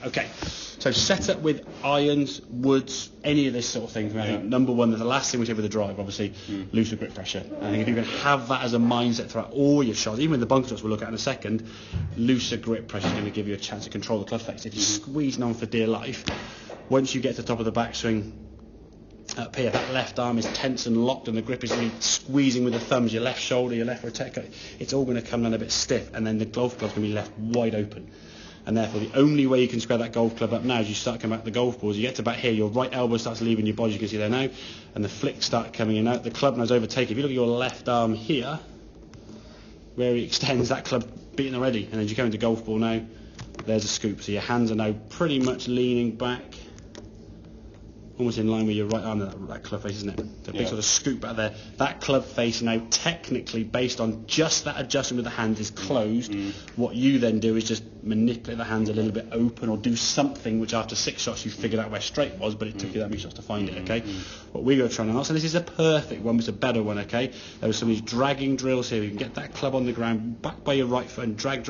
Okay, so set up with irons, woods, any of this sort of thing. I think number one, the last thing we did with the drive, obviously, looser grip pressure. I think if you can have that as a mindset throughout all your shots, even with the bunker shots we'll look at in a second, looser grip pressure is going to give you a chance to control the club face. If you're squeezing on for dear life, once you get to the top of the backswing, up here, that left arm is tense and locked and the grip is really squeezing with the thumbs, your left shoulder, your left rotator, it's all going to come down a bit stiff, and then the golf club's going to be left wide open. And therefore the only way you can square that golf club up now is you start coming back the golf balls. You get to about here, your right elbow starts leaving your body, you can see there now, and the flicks start coming in out. The club now's overtaken. If you look at your left arm here, where he extends, that club beaten already. And as you come into golf ball now, there's a scoop. So your hands are now pretty much leaning back, almost in line with your right arm, that club face, isn't it? The big sort of scoop out there. That club face now, technically, based on just that adjustment with the hand, is closed. What you then do is just manipulate the hands a little bit open, or do something which after 6 shots you figured out where straight was, but it took you that many shots to find it, okay? What we're going to try and so this is a perfect one, but it's a better one, okay? There are some of these dragging drills here. You can get that club on the ground, back by your right foot, and drag.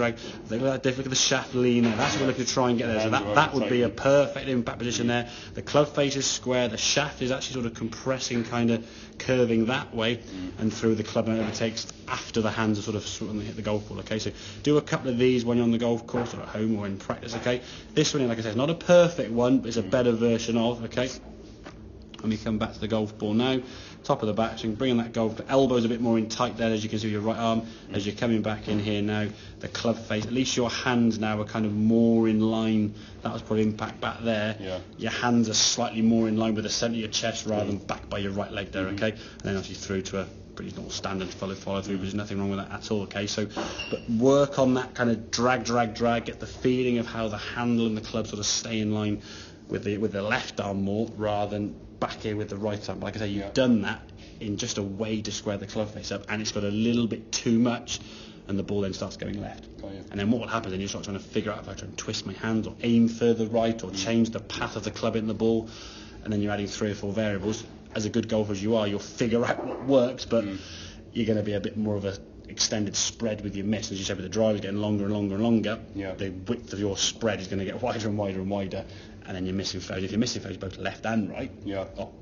Look at the shaft lean there. That's what we're looking to try and get there. So that would be a perfect impact position there. The club face is square, the shaft is actually sort of compressing, kind of curving that way, and through the club, and it overtakes after the hands are sort of hit the golf ball, okay? So do a couple of these when you're on the golf course or at home or in practice, okay? This one, like I said, is not a perfect one, but it's a better version of, okay? Let me come back to the golf ball now. Top of the backswing, bringing that golf, elbows a bit more in tight there, as you can see with your right arm. As you're coming back in here now, the club face, at least your hands now are kind of more in line. That was probably impact back there. Your hands are slightly more in line with the centre of your chest rather than back by your right leg there, okay? And then obviously through to a pretty normal standard follow through, but there's nothing wrong with that at all, okay? So, but work on that kind of drag, get the feeling of how the handle and the club sort of stay in line with the left arm more, rather than back here with the right arm. Like I say, you've done that in just a way to square the club face up, and it's got a little bit too much, and the ball then starts going left. And then what will happen then, you start trying to figure out if I try and twist my hands or aim further right or change the path of the club in the ball, and then you're adding 3 or 4 variables. As a good golfer as you are, you'll figure out what works, but you're going to be a bit more of a extended spread with your miss. As you said, with the drive getting longer and longer and longer, the width of your spread is going to get wider and wider and wider, and then you're missing fairways. If you're missing fairways both left and right,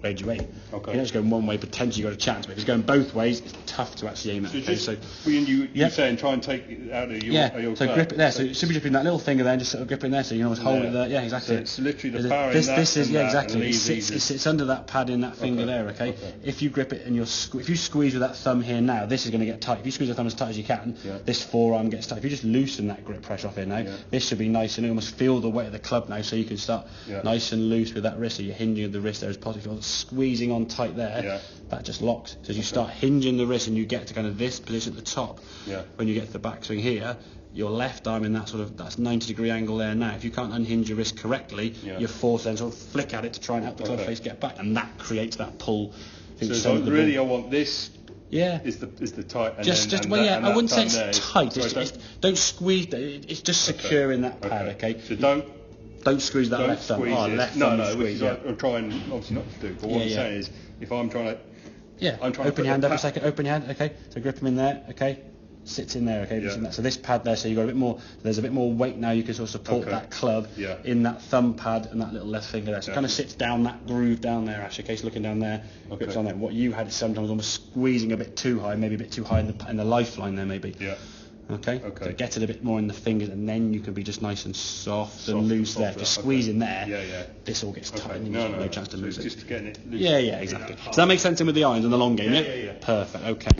where'd you aim? Okay. You know, it's going one way, potentially you've got a chance, but if it's going both ways, it's tough to actually aim at. So you're saying try and take it out of your so grip it there. So simply just in that little finger there, and just sort of grip in there, so you can always hold it there. Yeah, exactly. So it's literally the power in that. This is exactly. It sits under that pad in that finger there. Okay. If you grip it and if you squeeze with that thumb here now, this is going to get tight. If you squeeze the thumb as tight as you can, this forearm gets tight. If you just loosen that grip pressure off here now, this should be nice, and you almost feel the weight of the club now, so you can start nice and loose with that wrist. So you're hinging the wrist there as possible. If you're squeezing on tight there, that just locks. So as you start hinging the wrist and you get to kind of this position at the top, when you get to the backswing here, your left arm in that's 90-degree angle there now. If you can't unhinge your wrist correctly, you're forced then sort of flick at it to try and help the club face get back, and that creates that pull. So really, I want this. Is the tight. And I wouldn't say it's tight. Don't squeeze. It's just secure in that pad. Okay. So don't squeeze that left thumb. Which I'm trying obviously not to do. But what I'm saying is, if I'm trying to, open your hand up a second. Open your hand. Okay. So grip them in there. Okay. Sits in there. Okay. So this pad there. So you've got a bit more. There's a bit more weight now. You can sort of support that club in that thumb pad and that little left finger there. So it kind of sits down that groove down there. Actually, okay. So looking down there, grips on there. What you had is sometimes almost squeezing a bit too high, maybe a bit too high in the lifeline there, maybe. Okay. So get it a bit more in the fingers, and then you can be just nice and soft and loose there. Just squeeze in there. This all gets tight, and you've got no chance to lose it. Just getting it loose. Exactly. Does that make sense in with the irons and the long game? Yeah. Perfect. Okay.